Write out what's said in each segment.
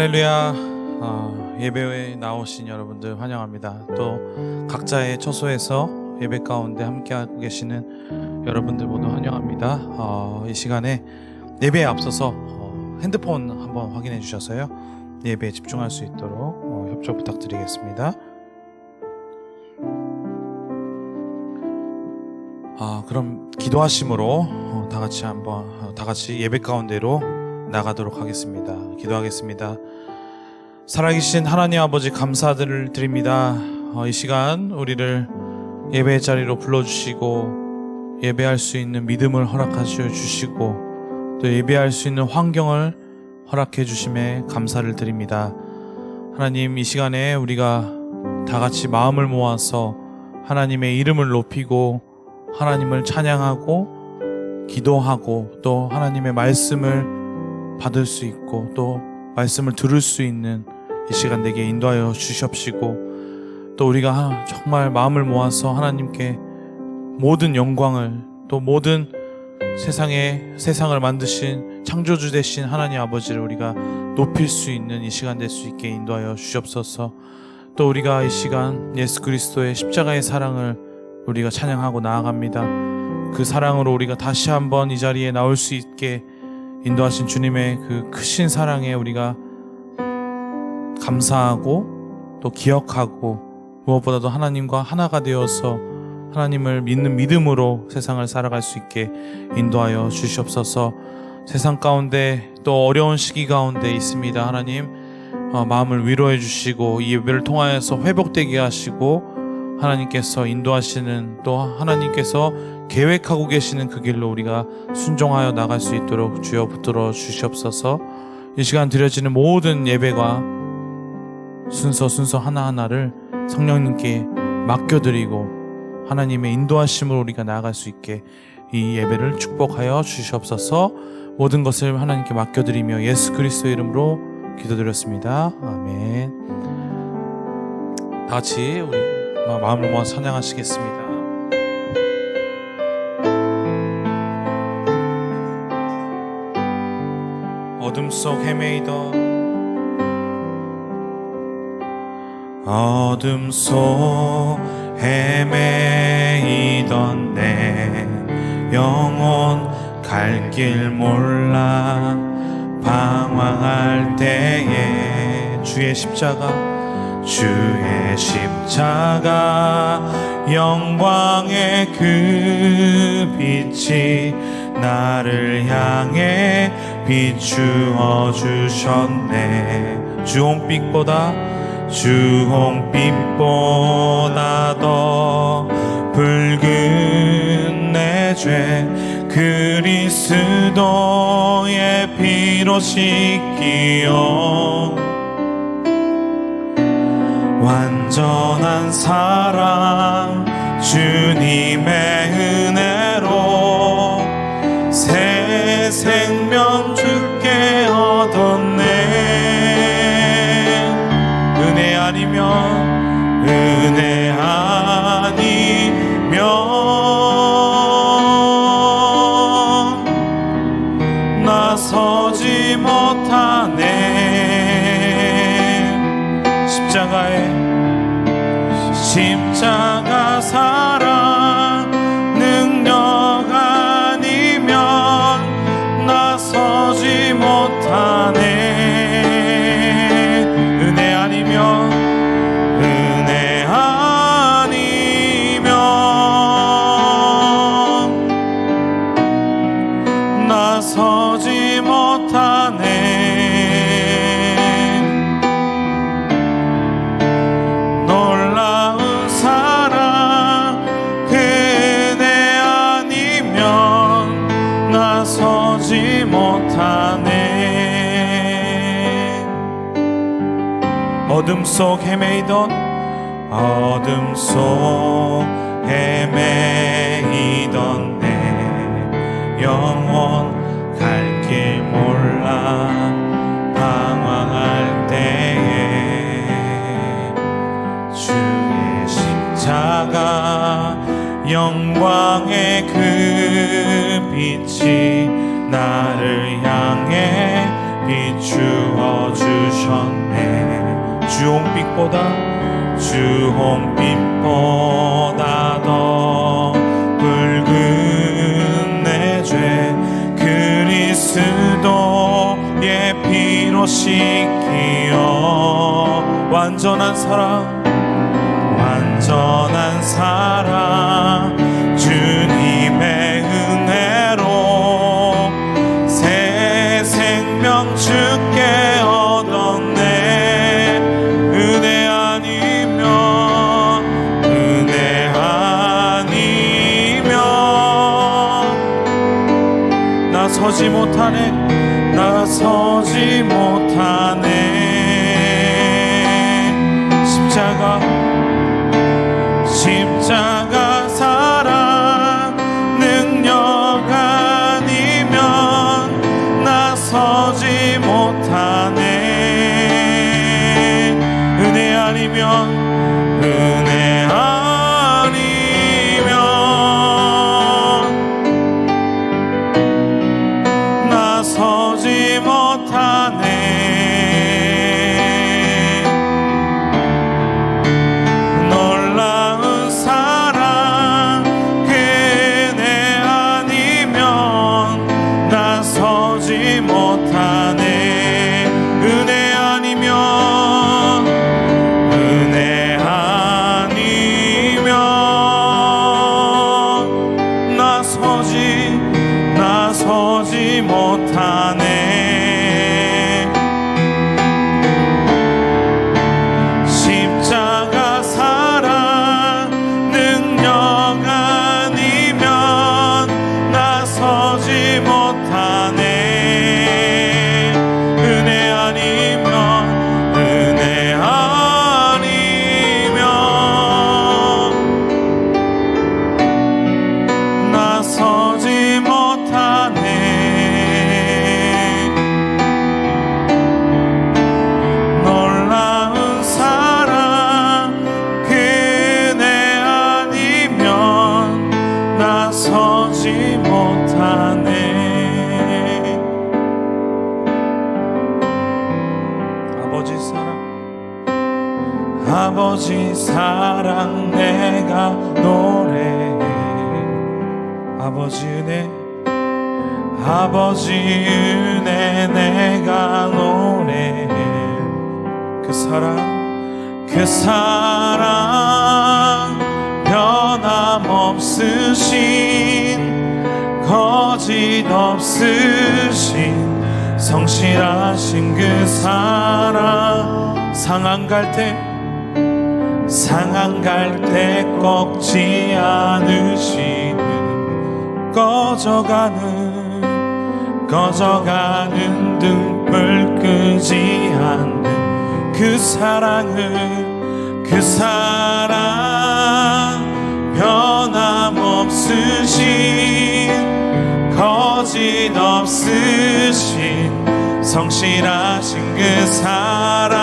할렐루야. 예배에 나오신 여러분들 환영합니다. 또 각자의 처소에서 예배 가운데 함께하고 계시는 여러분들 모두 환영합니다. 이 시간에 예배에 앞서서 핸드폰 한번 확인해 주셔서요, 예배에 집중할 수 있도록 협조 부탁드리겠습니다. 그럼 기도하심으로 다 같이 예배 가운데로 나가도록 하겠습니다. 기도하겠습니다. 살아계신 하나님 아버지, 감사를 드립니다. 이 시간 우리를 예배의 자리로 불러주시고 예배할 수 있는 믿음을 허락하셔 주시고 또 예배할 수 있는 환경을 허락해 주심에 감사를 드립니다. 하나님, 이 시간에 우리가 다 같이 마음을 모아서 하나님의 이름을 높이고 하나님을 찬양하고 기도하고 또 하나님의 말씀을 받을 수 있고 또 말씀을 들을 수 있는 이 시간 되게 인도하여 주시옵시고, 또 우리가 정말 마음을 모아서 하나님께 모든 영광을, 또 모든 세상을 만드신 창조주 되신 하나님 아버지를 우리가 높일 수 있는 이 시간 될 수 있게 인도하여 주시옵소서. 또 우리가 이 시간 예수 그리스도의 십자가의 사랑을 우리가 찬양하고 나아갑니다. 그 사랑으로 우리가 다시 한번 이 자리에 나올 수 있게 인도하신 주님의 그 크신 사랑에 우리가 감사하고 또 기억하고 무엇보다도 하나님과 하나가 되어서 하나님을 믿는 믿음으로 세상을 살아갈 수 있게 인도하여 주시옵소서. 세상 가운데 또 어려운 시기 가운데 있습니다. 하나님, 마음을 위로해 주시고 이 예배를 통하여서 회복되게 하시고 하나님께서 인도하시는, 또 하나님께서 계획하고 계시는 그 길로 우리가 순종하여 나갈 수 있도록 주여 붙들어 주시옵소서. 이 시간 드려지는 모든 예배가 순서 하나하나를 성령님께 맡겨드리고 하나님의 인도하심으로 우리가 나아갈 수 있게 이 예배를 축복하여 주시옵소서. 모든 것을 하나님께 맡겨드리며 예수 그리스도의 이름으로 기도드렸습니다. 아멘. 다 같이 우리 마음을 모아 찬양하시겠습니다. 어둠 속 헤매이던 내 영혼 갈 길 몰라 방황할 때에 주의 십자가 영광의 그 빛이 나를 향해 비추어 주셨네. 주홍빛보다 더 붉은 내 죄 그리스도의 피로 씻기어 완전한 사랑 주님의 은혜로 새 생명 주께 얻었네. 은혜 아니면 나서지 못하네. 십자가 사랑 능력 아니면 나서지 못하네. 은혜 아니면 나서지 못하네. 어둠 속 헤매이던 내 영혼 갈 길 몰라 방황할 때에 주의 십자가 영광의 그 빛이 나를 향해 비추어 주셨네. 주홍빛보다 더 붉은 내 죄 그리스도의 피로 씻기어 완전한 사랑 주님의 은혜로 새 생명 주께 얻었네. 은혜 아니면 나서지 못하네. 십자가 사랑 능력 아니면 나서지 못하네. 은혜 아니면 나서지 못하네. 놀라운 사랑 그네 아니면 나서지 못하네. 은혜 아니면 나서지 못하네. 십자가 사랑 능력 아니면 나서지 못하네. 은혜 아니면 나서지 못하네. 놀라운 사랑 그네 아니면 나서지 못하네. 아버지 사랑 내가 노래해. 아버지 은혜 내가 노래해. 그 사랑 변함없으신 거짓 없으신 성실하신 그 사랑 상한 갈 때 꺾지 않으시는 꺼져가는 등불 끄지 않는 그 사랑 변함없으신 거짓 없으신 성실하신 그 사랑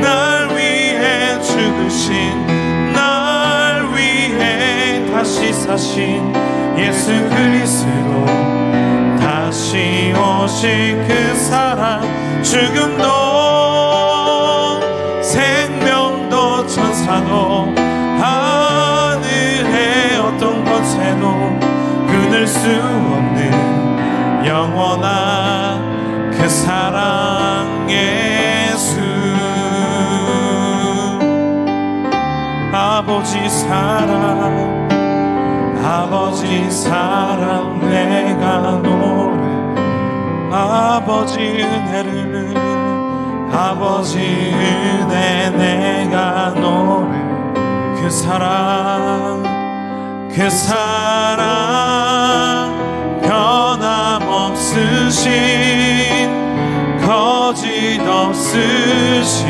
날 위해 죽으신 날 위해 다시 사신 예수 그리스도 다시 오실 그 사랑 죽음도 생명도 천사도 하늘의 어떤 것에도 끊을 수 없는 영원한 그 사랑 예수. 아버지 사랑 내가 노래. 아버지 은혜 내가 노래. 그 사랑 변함없으신 거짓 없으신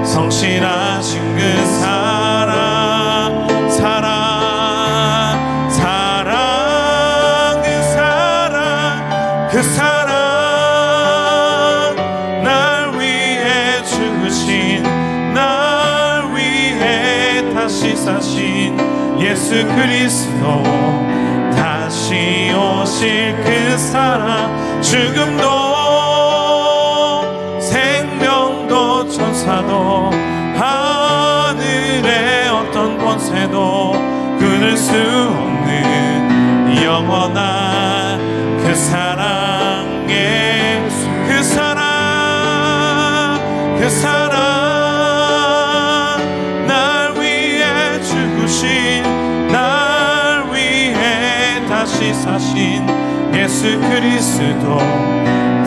성실하신 그 사랑 그 사랑 날 위해 죽으신 날 위해 다시 예수 그리스도 다시 오실 그 사랑 죽음도 생명도 천사도 하늘의 어떤 권세도 끊을 수 없는 영원한 그 사랑의 그 사랑 날 위해 죽으신 날 위해 다시 사신 예수 그리스도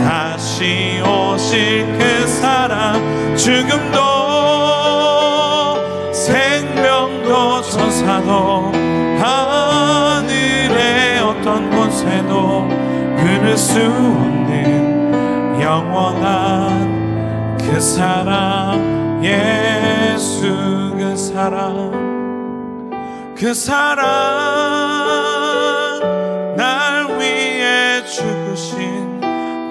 다시 오실 그 사랑 죽음도 생명도 천사도 하늘의 어떤 권세도 끊을 수 없는 영원한 그 사랑 예수 그 사랑 날 위해 죽으신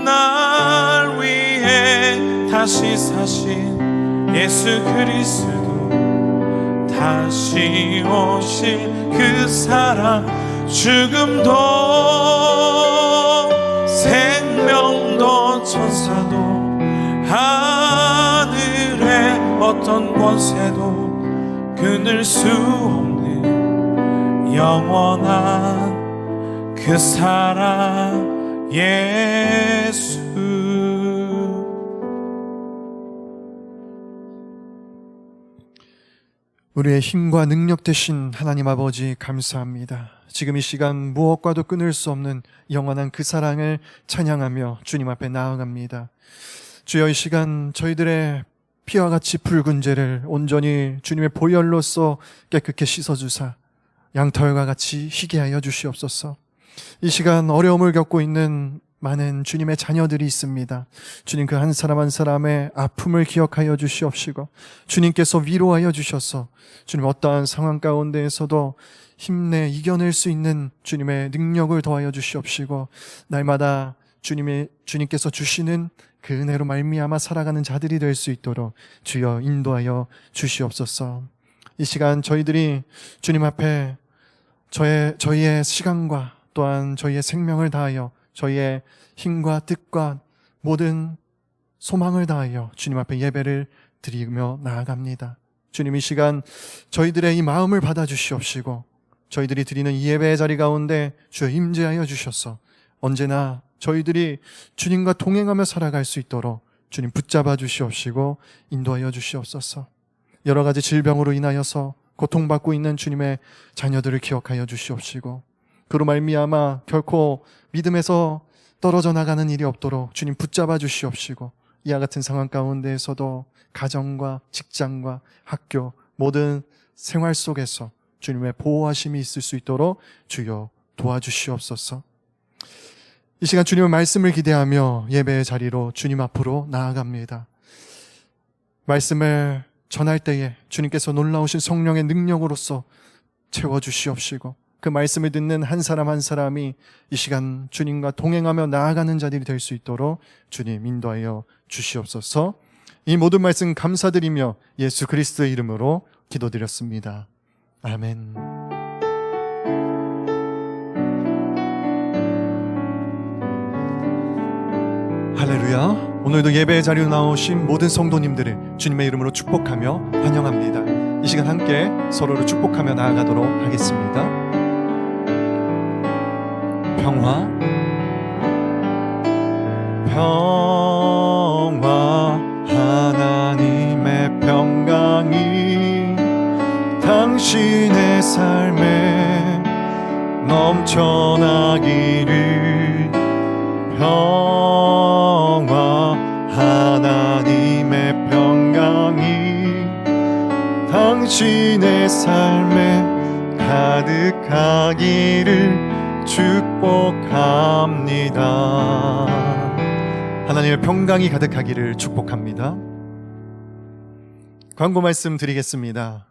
날 위해 다시 사신 예수 그리스도 다시 오실 그 사랑 죽음도 생명도 천사도 하늘의 어떤 권세도 끊을 수 없는 영원한 그 사랑 예수. 우리의 힘과 능력 되신 하나님 아버지 감사합니다. 지금 이 시간 무엇과도 끊을 수 없는 영원한 그 사랑을 찬양하며 주님 앞에 나아갑니다. 주여, 이 시간 저희들의 피와 같이 붉은 죄를 온전히 주님의 보혈로서 깨끗게 씻어주사 양털과 같이 희게 하여 주시옵소서. 이 시간 어려움을 겪고 있는 많은 주님의 자녀들이 있습니다. 주님, 그 한 사람 한 사람의 아픔을 기억하여 주시옵시고 주님께서 위로하여 주셔서 주님 어떠한 상황 가운데에서도 힘내 이겨낼 수 있는 주님의 능력을 더하여 주시옵시고 날마다 주님께서 주시는 그 은혜로 말미암아 살아가는 자들이 될 수 있도록 주여 인도하여 주시옵소서. 이 시간 저희들이 주님 앞에 저희의 시간과 또한 저희의 생명을 다하여 저희의 힘과 뜻과 모든 소망을 다하여 주님 앞에 예배를 드리며 나아갑니다. 주님, 이 시간 저희들의 이 마음을 받아주시옵시고 저희들이 드리는 이 예배의 자리 가운데 주여 임재하여 주셔서 언제나 저희들이 주님과 동행하며 살아갈 수 있도록 주님 붙잡아 주시옵시고 인도하여 주시옵소서. 여러 가지 질병으로 인하여서 고통받고 있는 주님의 자녀들을 기억하여 주시옵시고 그로 말미암아 결코 믿음에서 떨어져 나가는 일이 없도록 주님 붙잡아 주시옵시고 이와 같은 상황 가운데에서도 가정과 직장과 학교 모든 생활 속에서 주님의 보호하심이 있을 수 있도록 주여 도와주시옵소서. 이 시간 주님의 말씀을 기대하며 예배의 자리로 주님 앞으로 나아갑니다. 말씀을 전할 때에 주님께서 놀라우신 성령의 능력으로서 채워주시옵시고 그 말씀을 듣는 한 사람 한 사람이 이 시간 주님과 동행하며 나아가는 자들이 될 수 있도록 주님 인도하여 주시옵소서. 이 모든 말씀 감사드리며 예수 그리스도의 이름으로 기도드렸습니다. 아멘. 할렐루야. 오늘도 예배의 자리로 나오신 모든 성도님들을 주님의 이름으로 축복하며 환영합니다. 이 시간 함께 서로를 축복하며 나아가도록 하겠습니다. 평화 하나님의 평강이 당신의 삶에 넘쳐나기를. 평화 하나님의 평강이 당신의 삶에 가득하기를 축복합니다. 하나님의 평강이 가득하기를 축복합니다. 광고 말씀 드리겠습니다.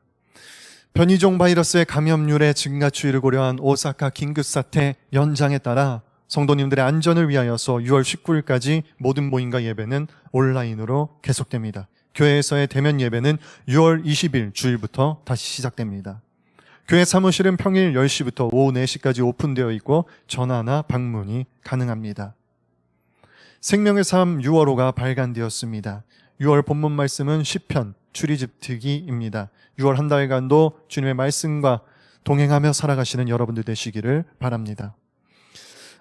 변이종 바이러스의 감염률의 증가 추이를 고려한 오사카 긴급사태 연장에 따라 성도님들의 안전을 위하여서 6월 19일까지 모든 모임과 예배는 온라인으로 계속됩니다. 교회에서의 대면 예배는 6월 20일 주일부터 다시 시작됩니다. 교회 사무실은 평일 10시부터 오후 4시까지 오픈되어 있고 전화나 방문이 가능합니다. 생명의 삶 6월호가 발간되었습니다. 6월 본문 말씀은 시편, 출애굽기입니다. 6월 한 달간도 주님의 말씀과 동행하며 살아가시는 여러분들 되시기를 바랍니다.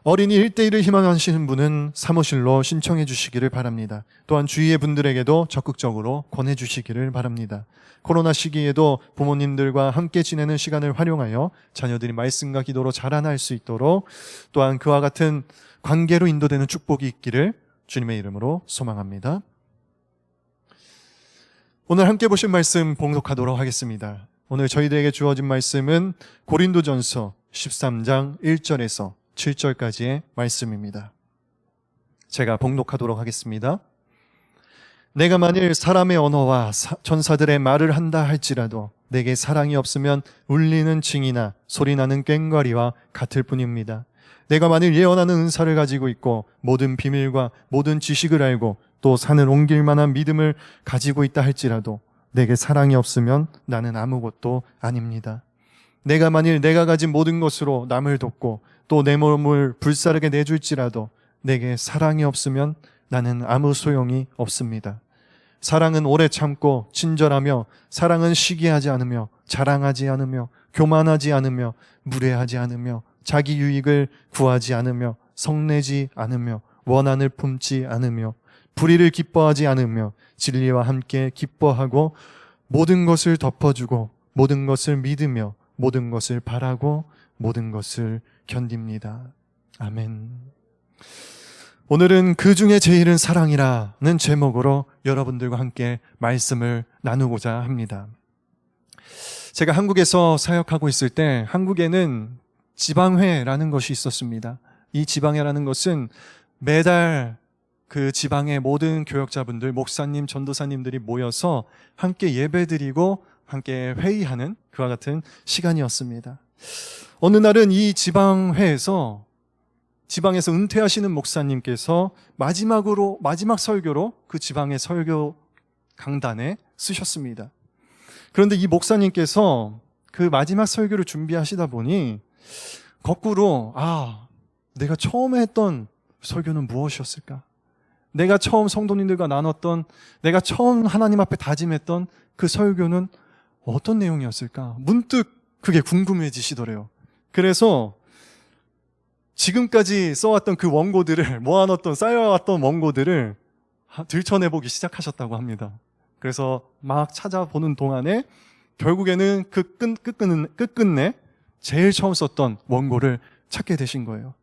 어린이 1대1을 희망하시는 분은 사무실로 신청해 주시기를 바랍니다. 또한 주위의 분들에게도 적극적으로 권해 주시기를 바랍니다. 코로나 시기에도 부모님들과 함께 지내는 시간을 활용하여 자녀들이 말씀과 기도로 자라날 수 있도록 또한 그와 같은 관계로 인도되는 축복이 있기를 주님의 이름으로 소망합니다. 오늘 함께 보신 말씀 봉독하도록 하겠습니다. 오늘 저희들에게 주어진 말씀은 고린도전서 13장 1절에서 7절까지의 말씀입니다. 제가 봉독하도록 하겠습니다. 내가 만일 사람의 언어와 전사들의 말을 한다 할지라도 내게 사랑이 없으면 울리는 징이나 소리나는 꽹과리와 같을 뿐입니다. 내가 만일 예언하는 은사를 가지고 있고 모든 비밀과 모든 지식을 알고 또 산을 옮길 만한 믿음을 가지고 있다 할지라도 내게 사랑이 없으면 나는 아무것도 아닙니다. 내가 만일 내가 가진 모든 것으로 남을 돕고 또 내 몸을 불사르게 내줄지라도 내게 사랑이 없으면 나는 아무 소용이 없습니다. 사랑은 오래 참고 친절하며 사랑은 시기하지 않으며 자랑하지 않으며 교만하지 않으며 무례하지 않으며 자기 유익을 구하지 않으며 성내지 않으며 원한을 품지 않으며 불의를 기뻐하지 않으며 진리와 함께 기뻐하고 모든 것을 덮어주고 모든 것을 믿으며 모든 것을 바라고 모든 것을 견딥니다. 아멘. 오늘은 그 중에 제일은 사랑이라는 제목으로 여러분들과 함께 말씀을 나누고자 합니다. 제가 한국에서 사역하고 있을 때 한국에는 지방회라는 것이 있었습니다. 이 지방회라는 것은 매달 그 지방의 모든 교역자분들, 목사님, 전도사님들이 모여서 함께 예배드리고 함께 회의하는 그와 같은 시간이었습니다. 어느 날은 이 지방에서 은퇴하시는 목사님께서 마지막 설교로 그 지방의 설교 강단에 쓰셨습니다. 그런데 이 목사님께서 그 마지막 설교를 준비하시다 보니 거꾸로 내가 처음에 했던 설교는 무엇이었을까? 내가 처음 성도님들과 나눴던, 내가 처음 하나님 앞에 다짐했던 그 설교는 어떤 내용이었을까? 문득 그게 궁금해지시더래요. 그래서 지금까지 써왔던 그 원고들을 쌓여왔던 원고들을 들춰내보기 시작하셨다고 합니다. 그래서 막 찾아보는 동안에 결국에는 그 끝끝내 제일 처음 썼던 원고를 찾게 되신 거예요.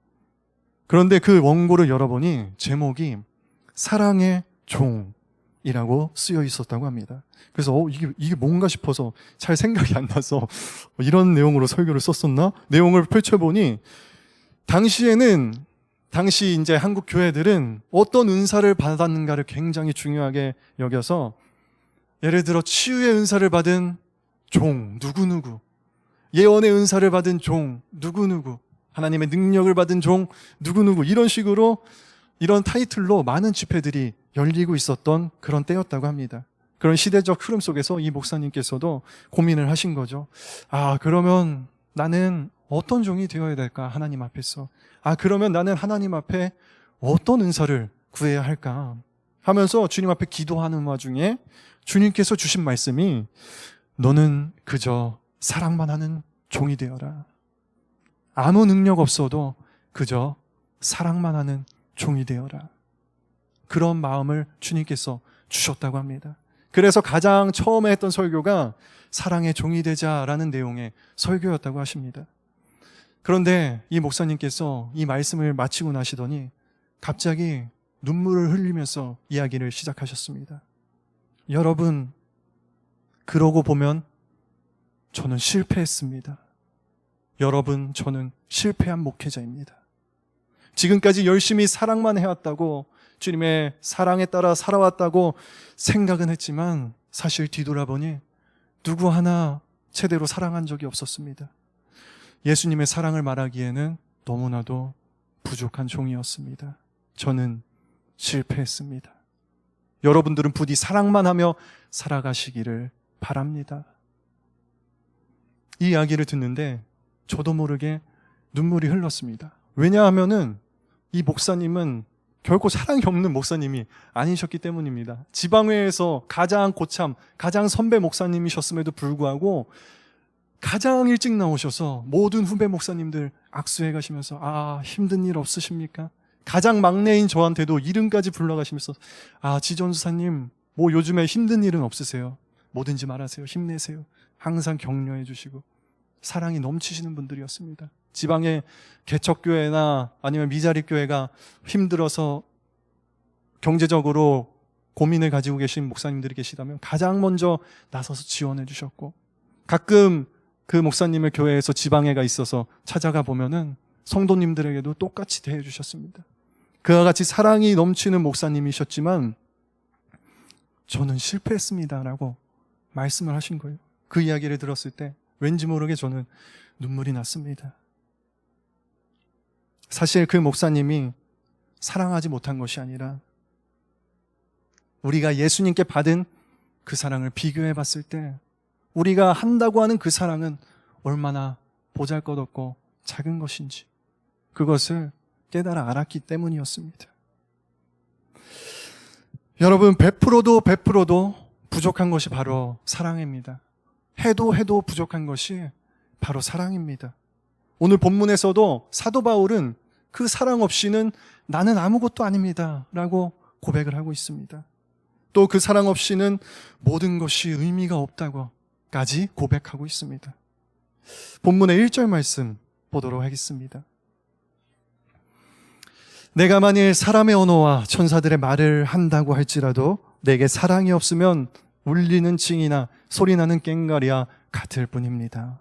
그런데 그 원고를 열어보니 제목이 사랑의 종이라고 쓰여 있었다고 합니다. 그래서 이게 뭔가 싶어서 잘 생각이 안 나서 이런 내용으로 설교를 썼었나? 내용을 펼쳐보니 당시 이제 한국 교회들은 어떤 은사를 받았는가를 굉장히 중요하게 여겨서 예를 들어 치유의 은사를 받은 종 누구누구, 예언의 은사를 받은 종 누구누구, 하나님의 능력을 받은 종 누구누구, 이런 식으로 이런 타이틀로 많은 집회들이 열리고 있었던 그런 때였다고 합니다. 그런 시대적 흐름 속에서 이 목사님께서도 고민을 하신 거죠. 그러면 나는 어떤 종이 되어야 될까? 하나님 앞에서. 그러면 나는 하나님 앞에 어떤 은사를 구해야 할까? 하면서 주님 앞에 기도하는 와중에 주님께서 주신 말씀이 너는 그저 사랑만 하는 종이 되어라. 아무 능력 없어도 그저 사랑만 하는 종이 되어라. 그런 마음을 주님께서 주셨다고 합니다. 그래서 가장 처음에 했던 설교가 사랑의 종이 되자라는 내용의 설교였다고 하십니다. 그런데 이 목사님께서 이 말씀을 마치고 나시더니 갑자기 눈물을 흘리면서 이야기를 시작하셨습니다. 여러분, 그러고 보면 저는 실패했습니다. 여러분, 저는 실패한 목회자입니다. 지금까지 열심히 사랑만 해왔다고, 주님의 사랑에 따라 살아왔다고 생각은 했지만 사실 뒤돌아보니 누구 하나 제대로 사랑한 적이 없었습니다. 예수님의 사랑을 말하기에는 너무나도 부족한 종이었습니다. 저는 실패했습니다. 여러분들은 부디 사랑만 하며 살아가시기를 바랍니다. 이 이야기를 듣는데 저도 모르게 눈물이 흘렀습니다. 왜냐하면은 이 목사님은 결코 사랑이 없는 목사님이 아니셨기 때문입니다. 지방회에서 가장 고참, 가장 선배 목사님이셨음에도 불구하고 가장 일찍 나오셔서 모든 후배 목사님들 악수해 가시면서 아, 힘든 일 없으십니까? 가장 막내인 저한테도 이름까지 불러가시면서 아, 지전수사님 뭐 요즘에 힘든 일은 없으세요? 뭐든지 말하세요. 힘내세요. 항상 격려해 주시고 사랑이 넘치시는 분들이었습니다. 지방의 개척교회나 아니면 미자립교회가 힘들어서 경제적으로 고민을 가지고 계신 목사님들이 계시다면 가장 먼저 나서서 지원해 주셨고, 가끔 그 목사님의 교회에서 지방회가 있어서 찾아가 보면은 성도님들에게도 똑같이 대해 주셨습니다. 그와 같이 사랑이 넘치는 목사님이셨지만 저는 실패했습니다라고 말씀을 하신 거예요. 그 이야기를 들었을 때 왠지 모르게 저는 눈물이 났습니다. 사실 그 목사님이 사랑하지 못한 것이 아니라 우리가 예수님께 받은 그 사랑을 비교해 봤을 때 우리가 한다고 하는 그 사랑은 얼마나 보잘것없고 작은 것인지 그것을 깨달아 알았기 때문이었습니다. 여러분, 베풀어도 부족한 것이 바로 사랑입니다. 해도 부족한 것이 바로 사랑입니다. 오늘 본문에서도 사도 바울은 그 사랑 없이는 나는 아무것도 아닙니다 라고 고백을 하고 있습니다. 또 그 사랑 없이는 모든 것이 의미가 없다고까지 고백하고 있습니다. 본문의 1절 말씀 보도록 하겠습니다. 내가 만일 사람의 언어와 천사들의 말을 한다고 할지라도 내게 사랑이 없으면 울리는 징이나 소리나는 꽹과리와 같을 뿐입니다.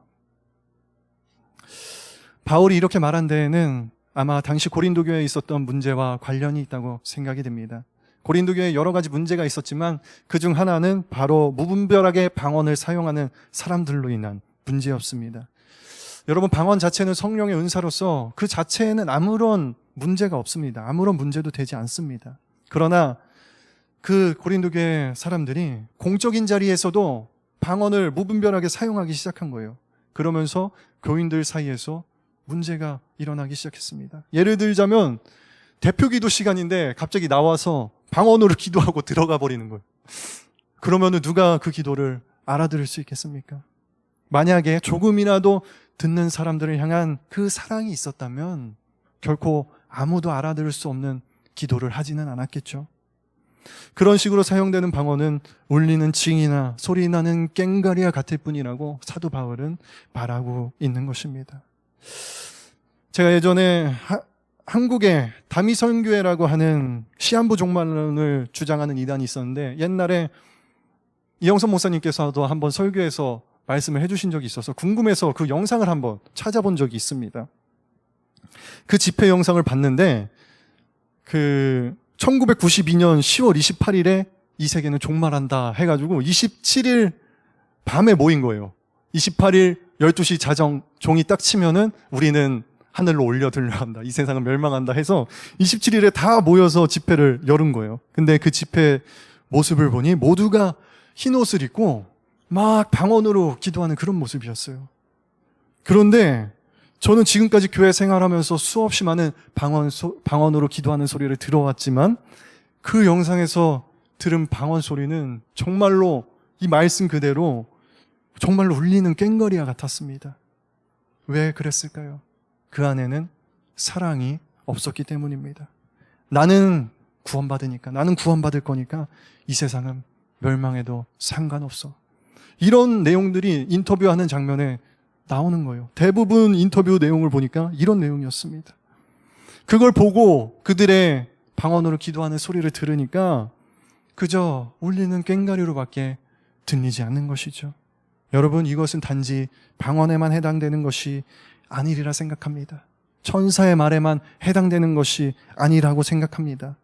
바울이 이렇게 말한 데에는 아마 당시 고린도 교회에 있었던 문제와 관련이 있다고 생각이 됩니다. 고린도 교회에 여러 가지 문제가 있었지만 그중 하나는 바로 무분별하게 방언을 사용하는 사람들로 인한 문제였습니다. 여러분, 방언 자체는 성령의 은사로서 그 자체에는 아무런 문제가 없습니다. 아무런 문제도 되지 않습니다. 그러나 그 고린도 교회 사람들이 공적인 자리에서도 방언을 무분별하게 사용하기 시작한 거예요. 그러면서 교인들 사이에서 문제가 일어나기 시작했습니다. 예를 들자면 대표 기도 시간인데 갑자기 나와서 방언으로 기도하고 들어가 버리는 거예요. 그러면은 누가 그 기도를 알아들을 수 있겠습니까? 만약에 조금이라도 듣는 사람들을 향한 그 사랑이 있었다면 결코 아무도 알아들을 수 없는 기도를 하지는 않았겠죠. 그런 식으로 사용되는 방언은 울리는 징이나 소리나는 꽹과리와 같을 뿐이라고 사도 바울은 말하고 있는 것입니다. 제가 예전에 한국에 다미선교회라고 하는 시한부 종말론을 주장하는 이단이 있었는데 옛날에 이영선 목사님께서도 한번 설교에서 말씀을 해주신 적이 있어서 궁금해서 그 영상을 한번 찾아본 적이 있습니다. 그 집회 영상을 봤는데 1992년 10월 28일에 이 세계는 종말한다 해가지고 27일 밤에 모인 거예요. 28일 12시 자정 종이 딱 치면은 우리는 하늘로 올려 들려간다. 이 세상은 멸망한다 해서 27일에 다 모여서 집회를 열은 거예요. 근데 그 집회 모습을 보니 모두가 흰 옷을 입고 막 방언으로 기도하는 그런 모습이었어요. 그런데 저는 지금까지 교회 생활하면서 수없이 많은 방언으로 기도하는 소리를 들어왔지만 그 영상에서 들은 방언 소리는 정말로 이 말씀 그대로 정말로 울리는 꽹과리와 같았습니다. 왜 그랬을까요? 그 안에는 사랑이 없었기 때문입니다. 나는 구원받으니까, 나는 구원받을 거니까 이 세상은 멸망해도 상관없어. 이런 내용들이 인터뷰하는 장면에 나오는 거예요. 대부분 인터뷰 내용을 보니까 이런 내용이었습니다. 그걸 보고 그들의 방언으로 기도하는 소리를 들으니까 그저 울리는 꽹과리로밖에 들리지 않는 것이죠. 여러분, 이것은 단지 방언에만 해당되는 것이 아니리라 생각합니다. 천사의 말에만 해당되는 것이 아니라고 생각합니다.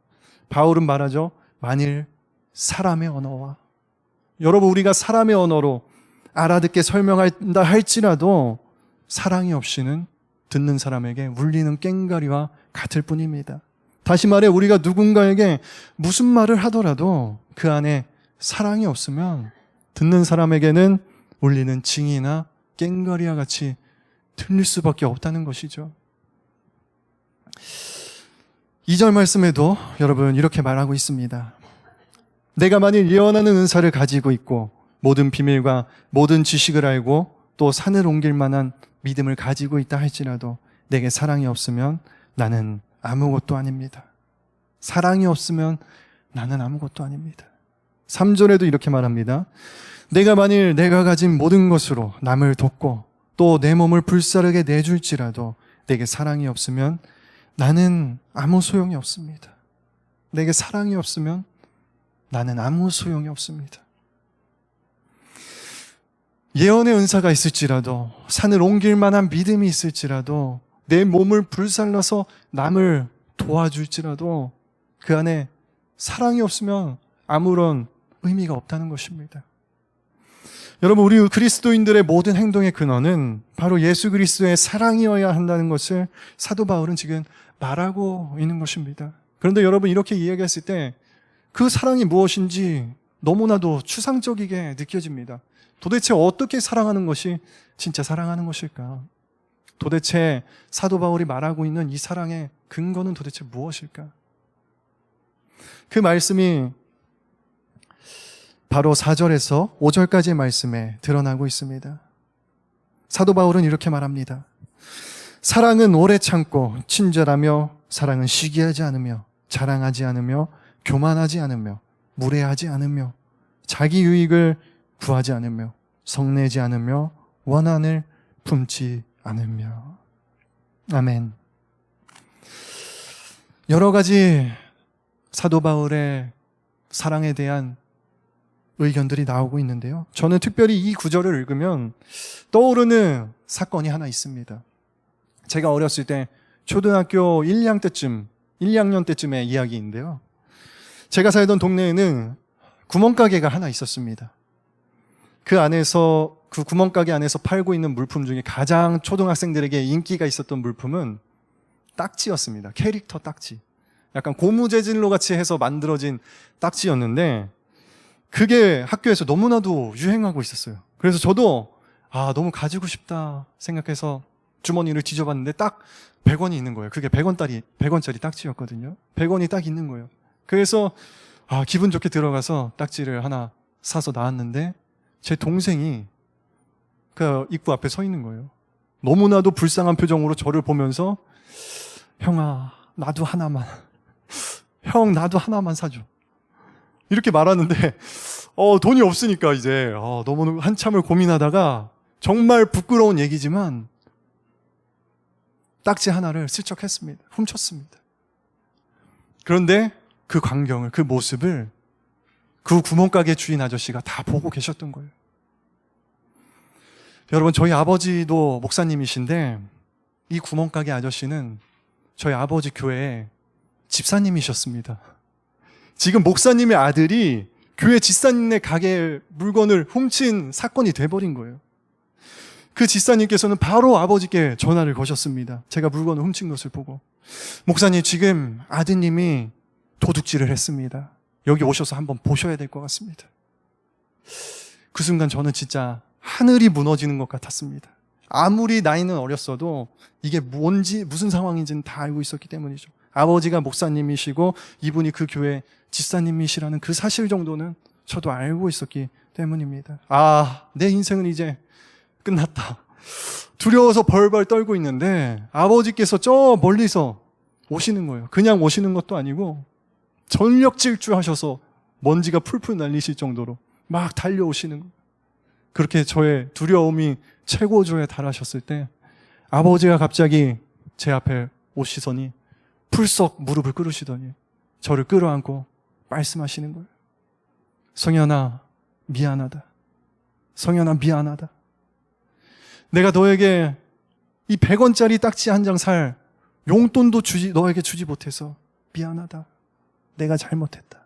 바울은 말하죠. 만일 사람의 언어와, 여러분, 우리가 사람의 언어로 알아듣게 설명한다 할지라도 사랑이 없이는 듣는 사람에게 울리는 꽹과리와 같을 뿐입니다. 다시 말해 우리가 누군가에게 무슨 말을 하더라도 그 안에 사랑이 없으면 듣는 사람에게는 울리는 징이나 꽹과리와 같이 들릴 수밖에 없다는 것이죠. 2절 말씀에도 여러분 이렇게 말하고 있습니다. 내가 만일 예언하는 은사를 가지고 있고 모든 비밀과 모든 지식을 알고 또 산을 옮길 만한 믿음을 가지고 있다 할지라도 내게 사랑이 없으면 나는 아무것도 아닙니다. 사랑이 없으면 나는 아무것도 아닙니다. 3절에도 이렇게 말합니다. 내가 만일 내가 가진 모든 것으로 남을 돕고 또 내 몸을 불사르게 내줄지라도 내게 사랑이 없으면 나는 아무 소용이 없습니다. 내게 사랑이 없으면 나는 아무 소용이 없습니다. 예언의 은사가 있을지라도 산을 옮길 만한 믿음이 있을지라도 내 몸을 불살라서 남을 도와줄지라도 그 안에 사랑이 없으면 아무런 의미가 없다는 것입니다. 여러분, 우리 그리스도인들의 모든 행동의 근원은 바로 예수 그리스도의 사랑이어야 한다는 것을 사도 바울은 지금 말하고 있는 것입니다. 그런데 여러분, 이렇게 이야기했을 때 그 사랑이 무엇인지 너무나도 추상적이게 느껴집니다. 도대체 어떻게 사랑하는 것이 진짜 사랑하는 것일까? 도대체 사도 바울이 말하고 있는 이 사랑의 근거는 도대체 무엇일까? 그 말씀이 바로 4절에서 5절까지의 말씀에 드러나고 있습니다. 사도 바울은 이렇게 말합니다. 사랑은 오래 참고 친절하며 사랑은 시기하지 않으며 자랑하지 않으며 교만하지 않으며 무례하지 않으며 자기 유익을 구하지 않으며 성내지 않으며 원한을 품지 않으며. 아멘. 여러 가지 사도 바울의 사랑에 대한 의견들이 나오고 있는데요. 저는 특별히 이 구절을 읽으면 떠오르는 사건이 하나 있습니다. 제가 어렸을 때 초등학교 1, 2학년 때쯤의 이야기인데요. 제가 살던 동네에는 구멍가게가 하나 있었습니다. 그 구멍가게 안에서 팔고 있는 물품 중에 가장 초등학생들에게 인기가 있었던 물품은 딱지였습니다. 캐릭터 딱지. 약간 고무재질로 같이 해서 만들어진 딱지였는데 그게 학교에서 너무나도 유행하고 있었어요. 그래서 저도 너무 가지고 싶다 생각해서 주머니를 뒤져봤는데 딱 100원이 있는 거예요. 그게 100원짜리 딱지였거든요. 100원이 딱 있는 거예요. 그래서 기분 좋게 들어가서 딱지를 하나 사서 나왔는데 제 동생이 그 입구 앞에 서 있는 거예요. 너무나도 불쌍한 표정으로 저를 보면서 형아, 나도 하나만. 형, 나도 하나만 사줘. 이렇게 말하는데 돈이 없으니까 이제 너무 한참을 고민하다가 정말 부끄러운 얘기지만 딱지 하나를 슬쩍 했습니다. 훔쳤습니다. 그런데 그 광경을, 그 모습을 그 구멍가게 주인 아저씨가 다 보고 계셨던 거예요. 여러분, 저희 아버지도 목사님이신데 이 구멍가게 아저씨는 저희 아버지 교회의 집사님이셨습니다. 지금 목사님의 아들이 교회 집사님네 가게 물건을 훔친 사건이 돼버린 거예요. 그 집사님께서는 바로 아버지께 전화를 거셨습니다. 제가 물건을 훔친 것을 보고. 목사님, 지금 아드님이 도둑질을 했습니다. 여기 오셔서 한번 보셔야 될 것 같습니다. 그 순간 저는 진짜 하늘이 무너지는 것 같았습니다. 아무리 나이는 어렸어도 이게 무슨 상황인지는 다 알고 있었기 때문이죠. 아버지가 목사님이시고 이분이 그 교회 집사님이시라는 그 사실 정도는 저도 알고 있었기 때문입니다. 내 인생은 이제 끝났다. 두려워서 벌벌 떨고 있는데 아버지께서 저 멀리서 오시는 거예요. 그냥 오시는 것도 아니고 전력 질주하셔서 먼지가 풀풀 날리실 정도로 막 달려오시는 거예요. 그렇게 저의 두려움이 최고조에 달하셨을 때 아버지가 갑자기 제 앞에 오시더니 풀썩 무릎을 꿇으시더니 저를 끌어안고 말씀하시는 거예요. 성현아, 미안하다. 성현아, 미안하다. 내가 너에게 이 100원짜리 딱지 한 장 살 용돈도 너에게 주지 못해서 미안하다. 내가 잘못했다.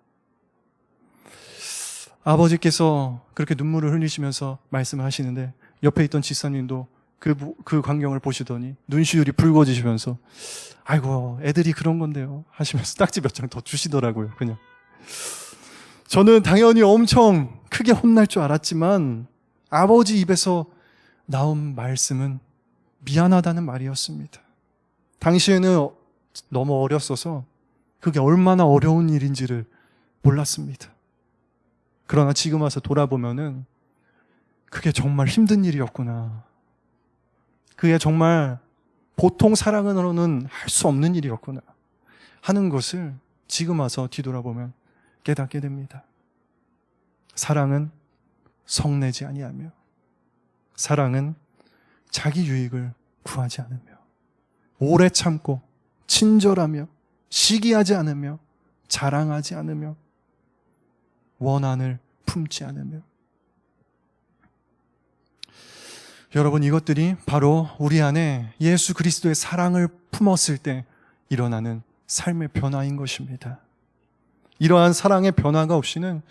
아버지께서 그렇게 눈물을 흘리시면서 말씀하시는데 옆에 있던 집사님도 그 광경을 보시더니 눈시울이 붉어지시면서 아이고, 애들이 그런 건데요 하시면서 딱지 몇 장 더 주시더라고요. 그냥 저는 당연히 엄청 크게 혼날 줄 알았지만 아버지 입에서 나온 말씀은 미안하다는 말이었습니다. 당시에는 너무 어렸어서 그게 얼마나 어려운 일인지를 몰랐습니다. 그러나 지금 와서 돌아보면은 그게 정말 힘든 일이었구나. 그게 정말 보통 사랑으로는 할 수 없는 일이었구나 하는 것을 지금 와서 뒤돌아보면 깨닫게 됩니다. 사랑은 성내지 아니하며, 사랑은 자기 유익을 구하지 않으며, 오래 참고 친절하며, 시기하지 않으며, 자랑하지 않으며, 원한을 품지 않으며. 여러분, 이것들이 바로 우리 안에 예수 그리스도의 사랑을 품었을 때 일어나는 삶의 변화인 것입니다. 이러한 사랑의 변화가 없이는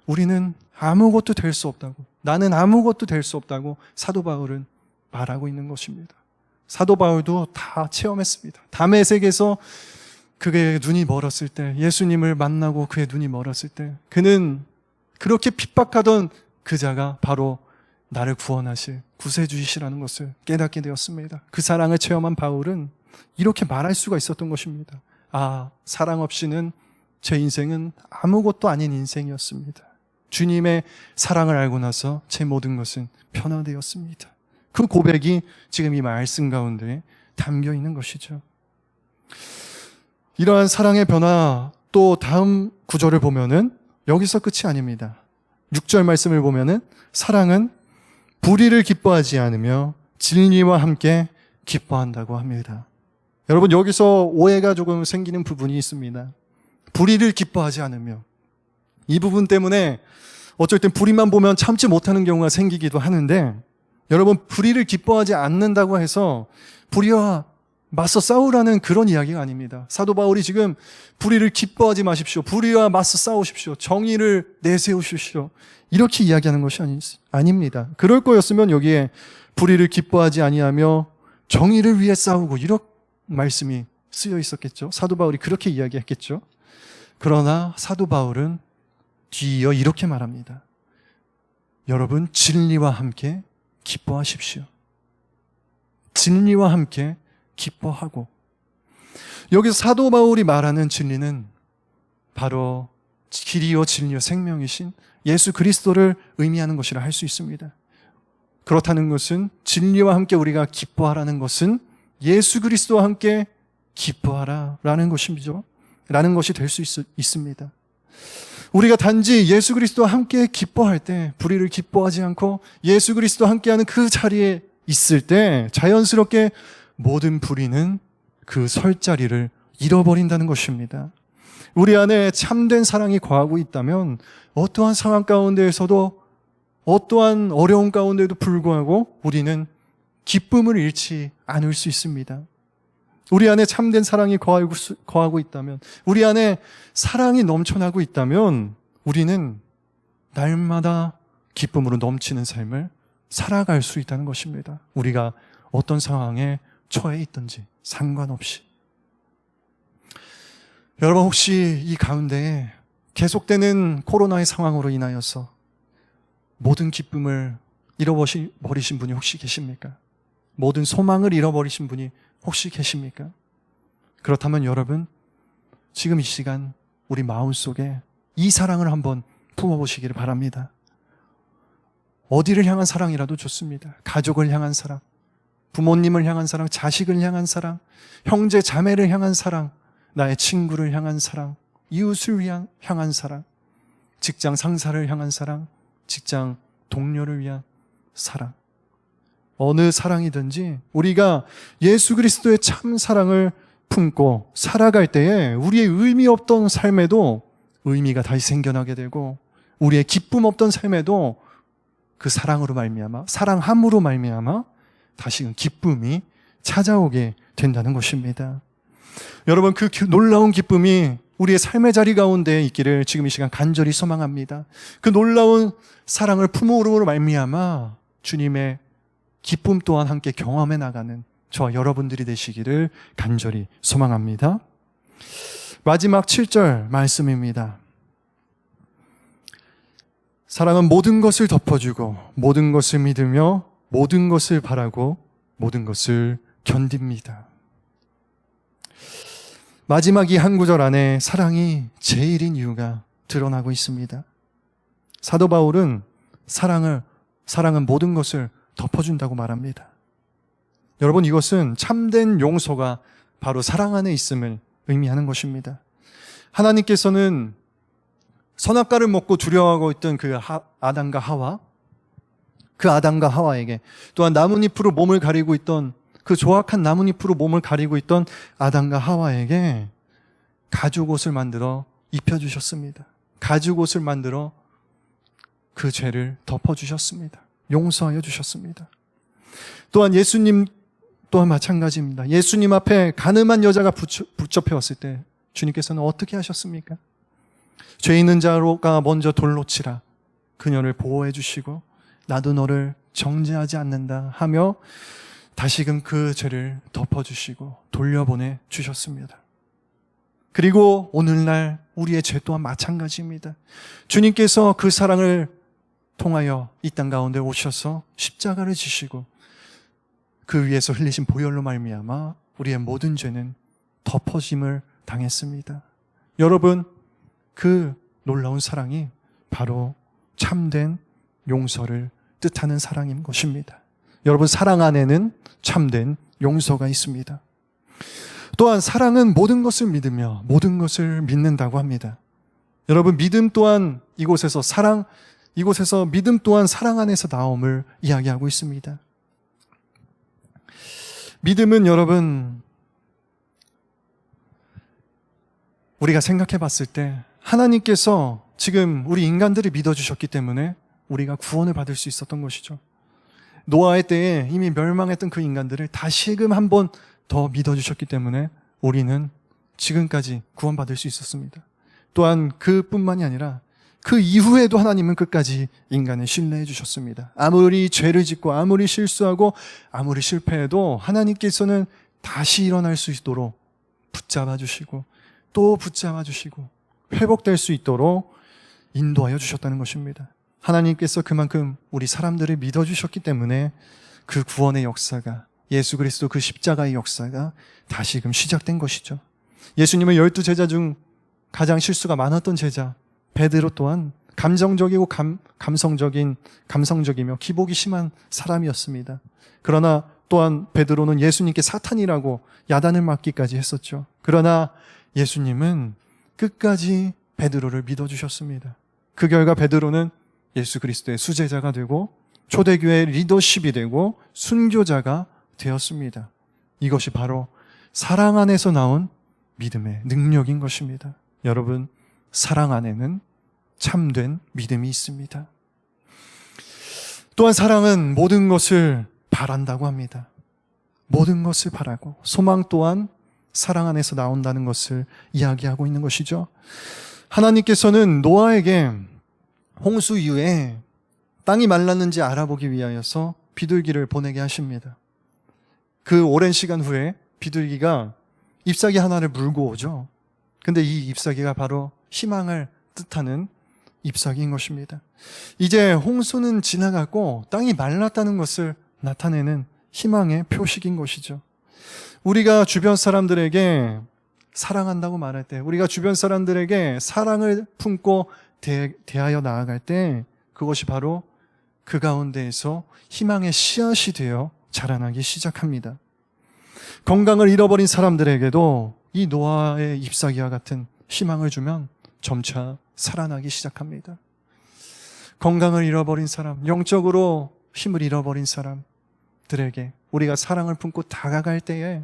우리는 아무것도 될 수 없다고, 나는 아무것도 될 수 없다고 사도 바울은 말하고 있는 것입니다. 사도 바울도 다 체험했습니다. 다메섹에서 그의 눈이 멀었을 때, 예수님을 만나고 그의 눈이 멀었을 때, 그는 그렇게 핍박하던 그 자가 바로 나를 구원하실 구세주이시라는 것을 깨닫게 되었습니다. 그 사랑을 체험한 바울은 이렇게 말할 수가 있었던 것입니다. 아, 사랑 없이는 제 인생은 아무것도 아닌 인생이었습니다. 주님의 사랑을 알고 나서 제 모든 것은 변화되었습니다. 그 고백이 지금 이 말씀 가운데 담겨 있는 것이죠. 이러한 사랑의 변화, 또 다음 구절을 보면은 여기서 끝이 아닙니다. 6절 말씀을 보면은 사랑은 불의를 기뻐하지 않으며 진리와 함께 기뻐한다고 합니다. 여러분, 여기서 오해가 조금 생기는 부분이 있습니다. 불의를 기뻐하지 않으며, 이 부분 때문에 어쩔 땐 불의만 보면 참지 못하는 경우가 생기기도 하는데, 여러분, 불의를 기뻐하지 않는다고 해서 불의와 맞서 싸우라는 그런 이야기가 아닙니다. 사도 바울이 지금 불의를 기뻐하지 마십시오, 불의와 맞서 싸우십시오, 정의를 내세우십시오, 이렇게 이야기하는 것이 아닙니다. 그럴 거였으면 여기에 불의를 기뻐하지 아니하며 정의를 위해 싸우고, 이런 말씀이 쓰여 있었겠죠. 사도 바울이 그렇게 이야기했겠죠. 그러나 사도 바울은 뒤이어 이렇게 말합니다. 여러분, 진리와 함께 기뻐하십시오. 진리와 함께 기뻐하고. 여기서 사도 바울이 말하는 진리는 바로 길이요 진리요 생명이신 예수 그리스도를 의미하는 것이라 할 수 있습니다. 그렇다는 것은, 진리와 함께 우리가 기뻐하라는 것은 예수 그리스도와 함께 기뻐하라라는 것이죠. 라는 것이 될 수 있습니다. 우리가 단지 예수 그리스도와 함께 기뻐할 때, 불의를 기뻐하지 않고 예수 그리스도와 함께하는 그 자리에 있을 때 자연스럽게 모든 불의는 그 설 자리를 잃어버린다는 것입니다. 우리 안에 참된 사랑이 거하고 있다면 어떠한 상황 가운데에서도, 어떠한 어려움 가운데도 불구하고 우리는 기쁨을 잃지 않을 수 있습니다. 우리 안에 참된 사랑이 거하고 있다면, 우리 안에 사랑이 넘쳐나고 있다면 우리는 날마다 기쁨으로 넘치는 삶을 살아갈 수 있다는 것입니다. 우리가 어떤 상황에 처해 있든지 상관없이. 여러분, 혹시 이 가운데 계속되는 코로나의 상황으로 인하여서 모든 기쁨을 잃어버리신 분이 혹시 계십니까? 모든 소망을 잃어버리신 분이 혹시 계십니까? 그렇다면 여러분, 지금 이 시간 우리 마음속에 이 사랑을 한번 품어보시기를 바랍니다. 어디를 향한 사랑이라도 좋습니다. 가족을 향한 사랑, 부모님을 향한 사랑, 자식을 향한 사랑, 형제 자매를 향한 사랑, 나의 친구를 향한 사랑, 이웃을 향한 사랑, 직장 상사를 향한 사랑, 직장 동료를 위한 사랑. 어느 사랑이든지 우리가 예수 그리스도의 참 사랑을 품고 살아갈 때에 우리의 의미 없던 삶에도 의미가 다시 생겨나게 되고, 우리의 기쁨 없던 삶에도 그 사랑으로 말미암아, 사랑함으로 말미암아 다시금 기쁨이 찾아오게 된다는 것입니다. 여러분, 그 놀라운 기쁨이 우리의 삶의 자리 가운데 있기를 지금 이 시간 간절히 소망합니다. 그 놀라운 사랑을 품음으로 말미암아 주님의 기쁨 또한 함께 경험해 나가는 저와 여러분들이 되시기를 간절히 소망합니다. 마지막 7절 말씀입니다. 사랑은 모든 것을 덮어주고 모든 것을 믿으며 모든 것을 바라고 모든 것을 견딥니다. 마지막 이 한 구절 안에 사랑이 제일인 이유가 드러나고 있습니다. 사도 바울은 사랑은 모든 것을 덮어준다고 말합니다. 여러분, 이것은 참된 용서가 바로 사랑 안에 있음을 의미하는 것입니다. 하나님께서는 선악과를 먹고 두려워하고 있던 그 아담과 하와에게, 또한 나뭇잎으로 몸을 가리고 있던 그 조악한 나뭇잎으로 몸을 가리고 있던 아담과 하와에게 가죽옷을 만들어 입혀주셨습니다. 가죽옷을 만들어 그 죄를 덮어주셨습니다. 용서하여 주셨습니다. 또한 예수님 또한 마찬가지입니다. 예수님 앞에 가늠한 여자가 붙잡혀 왔을 때 주님께서는 어떻게 하셨습니까? 죄 있는 자가 먼저 돌로 치라. 그녀를 보호해 주시고 나도 너를 정죄하지 않는다 하며 다시금 그 죄를 덮어주시고 돌려보내 주셨습니다. 그리고 오늘날 우리의 죄 또한 마찬가지입니다. 주님께서 그 사랑을 통하여 이 땅 가운데 오셔서 십자가를 지시고 그 위에서 흘리신 보혈로 말미암아 우리의 모든 죄는 덮어짐을 당했습니다. 여러분, 그 놀라운 사랑이 바로 참된 용서를 뜻하는 사랑인 것입니다. 여러분, 사랑 안에는 참된 용서가 있습니다. 또한 사랑은 모든 것을 믿으며 모든 것을 믿는다고 합니다. 여러분, 믿음 또한 이곳에서 믿음 또한 사랑 안에서 나옴을 이야기하고 있습니다. 믿음은 여러분, 우리가 생각해 봤을 때 하나님께서 지금 우리 인간들을 믿어주셨기 때문에 우리가 구원을 받을 수 있었던 것이죠. 노아의 때에 이미 멸망했던 그 인간들을 다시금 한 번 더 믿어주셨기 때문에 우리는 지금까지 구원받을 수 있었습니다. 또한 그뿐만이 아니라 그 이후에도 하나님은 끝까지 인간을 신뢰해 주셨습니다. 아무리 죄를 짓고 아무리 실수하고 아무리 실패해도 하나님께서는 다시 일어날 수 있도록 붙잡아 주시고 또 붙잡아 주시고 회복될 수 있도록 인도하여 주셨다는 것입니다. 하나님께서 그만큼 우리 사람들을 믿어주셨기 때문에 그 구원의 역사가, 예수 그리스도 그 십자가의 역사가 다시금 시작된 것이죠. 예수님은 12제자 중 가장 실수가 많았던 제자 베드로 또한 감정적이고 감성적이며 기복이 심한 사람이었습니다. 그러나 또한 베드로는 예수님께 사탄이라고 야단을 맞기까지 했었죠. 그러나 예수님은 끝까지 베드로를 믿어주셨습니다. 그 결과 베드로는 예수 그리스도의 수제자가 되고 초대교회의 리더십이 되고 순교자가 되었습니다. 이것이 바로 사랑 안에서 나온 믿음의 능력인 것입니다. 여러분, 사랑 안에는 참된 믿음이 있습니다. 또한 사랑은 모든 것을 바란다고 합니다. 모든 것을 바라고 소망 또한 사랑 안에서 나온다는 것을 이야기하고 있는 것이죠. 하나님께서는 노아에게 홍수 이후에 땅이 말랐는지 알아보기 위하여서 비둘기를 보내게 하십니다. 그 오랜 시간 후에 비둘기가 잎사귀 하나를 물고 오죠. 근데 이 잎사귀가 바로 희망을 뜻하는 잎사귀인 것입니다. 이제 홍수는 지나가고 땅이 말랐다는 것을 나타내는 희망의 표식인 것이죠. 우리가 주변 사람들에게 사랑한다고 말할 때, 우리가 주변 사람들에게 사랑을 품고 대하여 나아갈 때 그것이 바로 그 가운데에서 희망의 씨앗이 되어 자라나기 시작합니다. 건강을 잃어버린 사람들에게도 이 노아의 잎사귀와 같은 희망을 주면 점차 살아나기 시작합니다. 건강을 잃어버린 사람, 영적으로 힘을 잃어버린 사람들에게 우리가 사랑을 품고 다가갈 때에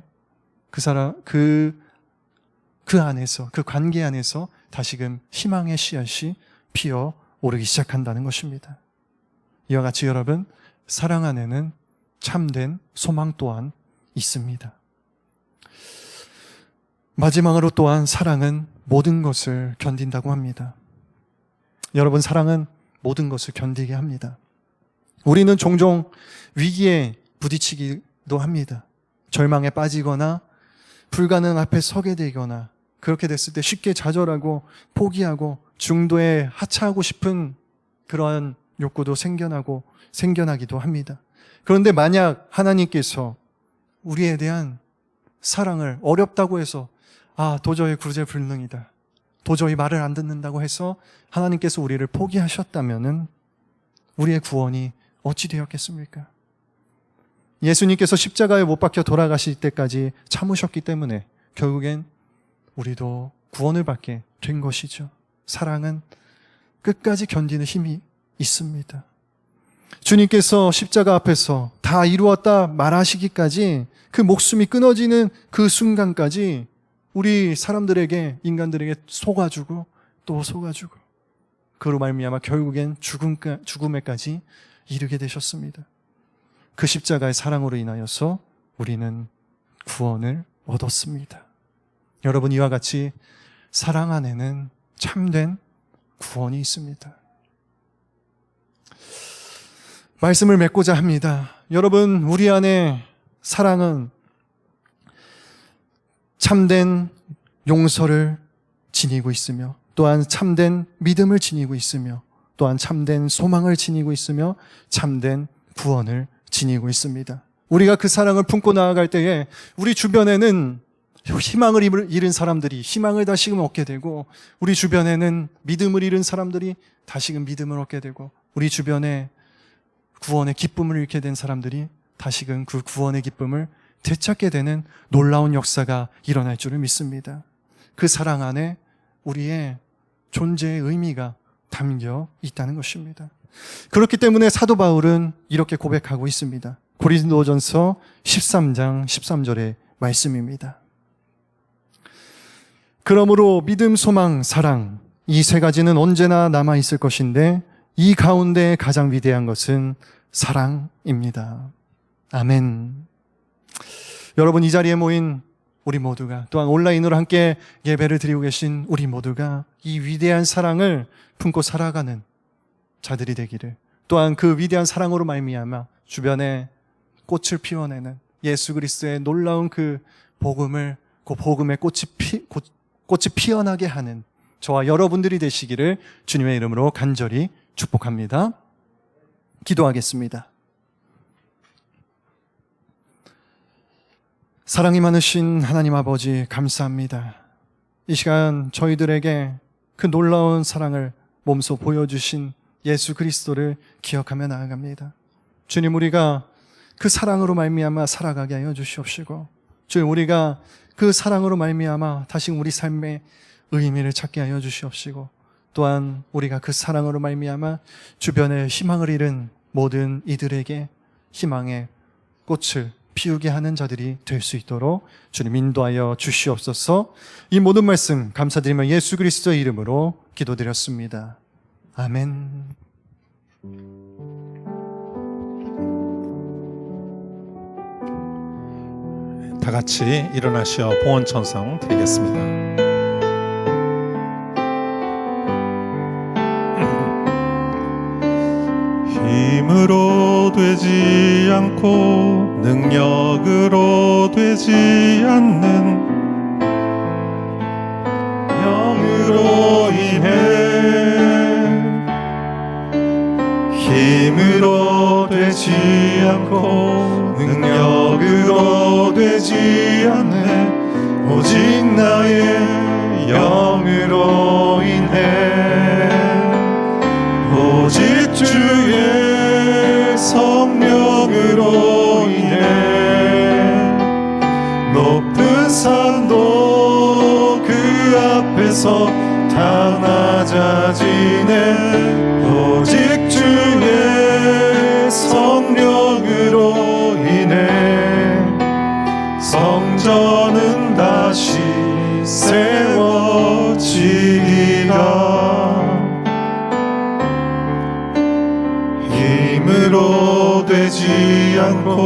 그 안에서, 그 관계 안에서 다시금 희망의 씨앗이 피어 오르기 시작한다는 것입니다. 이와 같이 여러분, 사랑 안에는 참된 소망 또한 있습니다. 마지막으로 또한 사랑은 모든 것을 견딘다고 합니다. 여러분, 사랑은 모든 것을 견디게 합니다. 우리는 종종 위기에 부딪히기도 합니다. 절망에 빠지거나 불가능 앞에 서게 되거나 그렇게 됐을 때 쉽게 좌절하고 포기하고 중도에 하차하고 싶은 그러한 욕구도 생겨나기도 합니다. 그런데 만약 하나님께서 우리에 대한 사랑을 어렵다고 해서 도저히 구제불능이다, 도저히 말을 안 듣는다고 해서 하나님께서 우리를 포기하셨다면은 우리의 구원이 어찌 되었겠습니까? 예수님께서 십자가에 못 박혀 돌아가실 때까지 참으셨기 때문에 결국엔 우리도 구원을 받게 된 것이죠. 사랑은 끝까지 견디는 힘이 있습니다. 주님께서 십자가 앞에서 다 이루었다 말하시기까지, 그 목숨이 끊어지는 그 순간까지 우리 사람들에게, 인간들에게 속아주고 또 속아주고, 그로 말미암아 결국엔 죽음에까지 이르게 되셨습니다. 그 십자가의 사랑으로 인하여서 우리는 구원을 얻었습니다. 여러분, 이와 같이 사랑 안에는 참된 구원이 있습니다. 말씀을 맺고자 합니다. 여러분, 우리 안에 사랑은 참된 용서를 지니고 있으며, 또한 참된 믿음을 지니고 있으며, 또한 참된 소망을 지니고 있으며, 참된 구원을 지니고 있습니다. 우리가 그 사랑을 품고 나아갈 때에 우리 주변에는 희망을 잃은 사람들이 희망을 다시금 얻게 되고, 우리 주변에는 믿음을 잃은 사람들이 다시금 믿음을 얻게 되고, 우리 주변에 구원의 기쁨을 잃게 된 사람들이 다시금 그 구원의 기쁨을 되찾게 되는 놀라운 역사가 일어날 줄을 믿습니다. 그 사랑 안에 우리의 존재의 의미가 담겨 있다는 것입니다. 그렇기 때문에 사도 바울은 이렇게 고백하고 있습니다. 고린도전서 13장 13절의 말씀입니다. 그러므로 믿음, 소망, 사랑, 이 세 가지는 언제나 남아 있을 것인데 이 가운데 가장 위대한 것은 사랑입니다. 아멘. 여러분, 이 자리에 모인 우리 모두가, 또한 온라인으로 함께 예배를 드리고 계신 우리 모두가 이 위대한 사랑을 품고 살아가는 자들이 되기를, 또한 그 위대한 사랑으로 말미암아 주변에 꽃을 피워내는 예수 그리스도의 놀라운 그 복음을, 그 복음의 꽃이 피어나게 하는 저와 여러분들이 되시기를 주님의 이름으로 간절히 축복합니다. 기도하겠습니다. 사랑이 많으신 하나님 아버지, 감사합니다. 이 시간 저희들에게 그 놀라운 사랑을 몸소 보여주신 예수 그리스도를 기억하며 나아갑니다. 주님, 우리가 그 사랑으로 말미암아 살아가게 하여 주시옵시고, 주님, 우리가 그 사랑으로 말미암아 다시 우리 삶의 의미를 찾게 하여 주시옵시고, 또한 우리가 그 사랑으로 말미암아 주변에 희망을 잃은 모든 이들에게 희망의 꽃을 피우게 하는 자들이 될 수 있도록 주님 인도하여 주시옵소서. 이 모든 말씀 감사드리며 예수 그리스도의 이름으로 기도드렸습니다. 아멘. 다 같이 일어나시어 봉헌 찬송 드리겠습니다. 힘으로 되지 않고 능력으로 되지 않는 영으로 인해, 힘으로 되지 않고 능력으로 되지 않네, 오직 나의 영으로 인해, 오직 주의 성령으로 인해, 높은 산도 그 앞에서 다 낮아지네, 오직 주의 성령으로 인해, 성전은 다시 세워지리라. 힘으로 되지 않고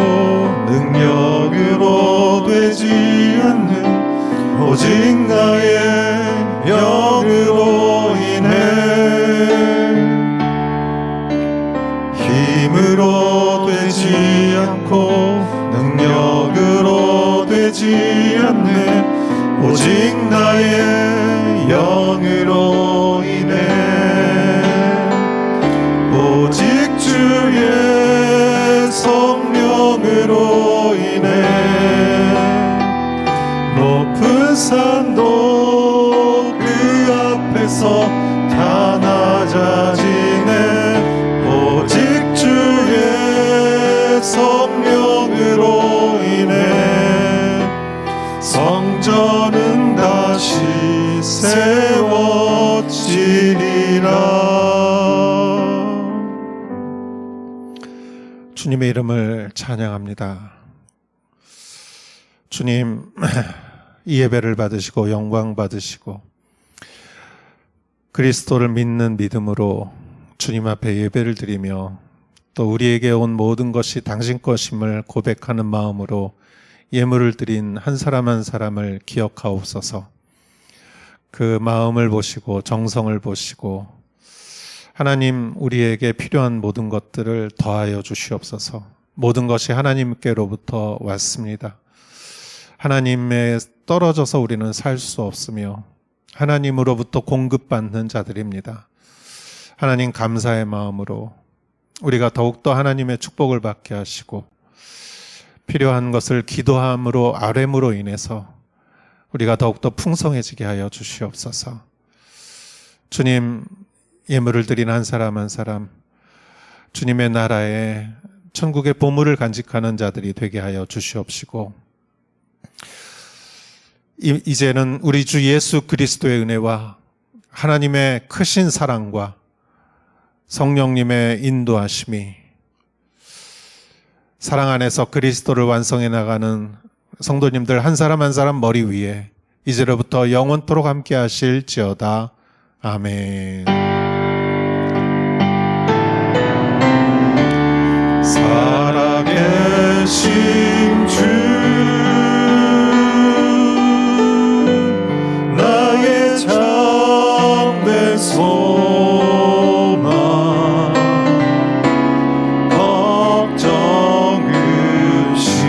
능력으로 되지 않는 오직 나의 영으로 인해, 힘으로 되지 않고 능력으로 되지 않네, 오직 나의 영으로 인해, 오직 주의 성 주님의 이름을 찬양합니다. 주님, 이 예배를 받으시고 영광 받으시고 그리스도를 믿는 믿음으로 주님 앞에 예배를 드리며 또 우리에게 온 모든 것이 당신 것임을 고백하는 마음으로 예물을 드린 한 사람 한 사람을 기억하옵소서. 그 마음을 보시고 정성을 보시고 하나님, 우리에게 필요한 모든 것들을 더하여 주시옵소서. 모든 것이 하나님께로부터 왔습니다. 하나님에 떨어져서 우리는 살 수 없으며 하나님으로부터 공급받는 자들입니다. 하나님, 감사의 마음으로 우리가 더욱더 하나님의 축복을 받게 하시고 필요한 것을 기도함으로 아뢰므로 인해서 우리가 더욱더 풍성해지게 하여 주시옵소서. 주님, 예물을 드린 한 사람 한 사람 주님의 나라에 천국의 보물을 간직하는 자들이 되게 하여 주시옵시고 이제는 우리 주 예수 그리스도의 은혜와 하나님의 크신 사랑과 성령님의 인도하심이 사랑 안에서 그리스도를 완성해 나가는 성도님들 한 사람 한 사람 머리 위에 이제로부터 영원토록 함께 하실지어다. 아멘. 살아계신 주, 나의 참된 소망, 걱정 의심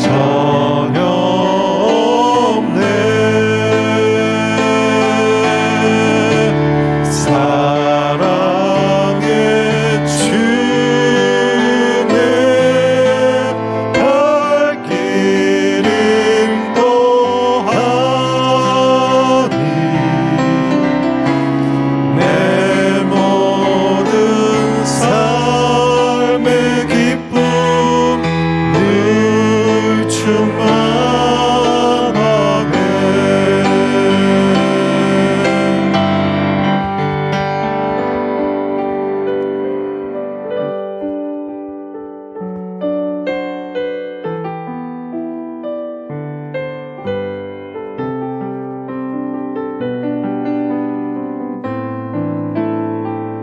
전혀 없네. 사랑의 주님 갈 길 인도하니 내 모든 삶의 기쁨 늘 충만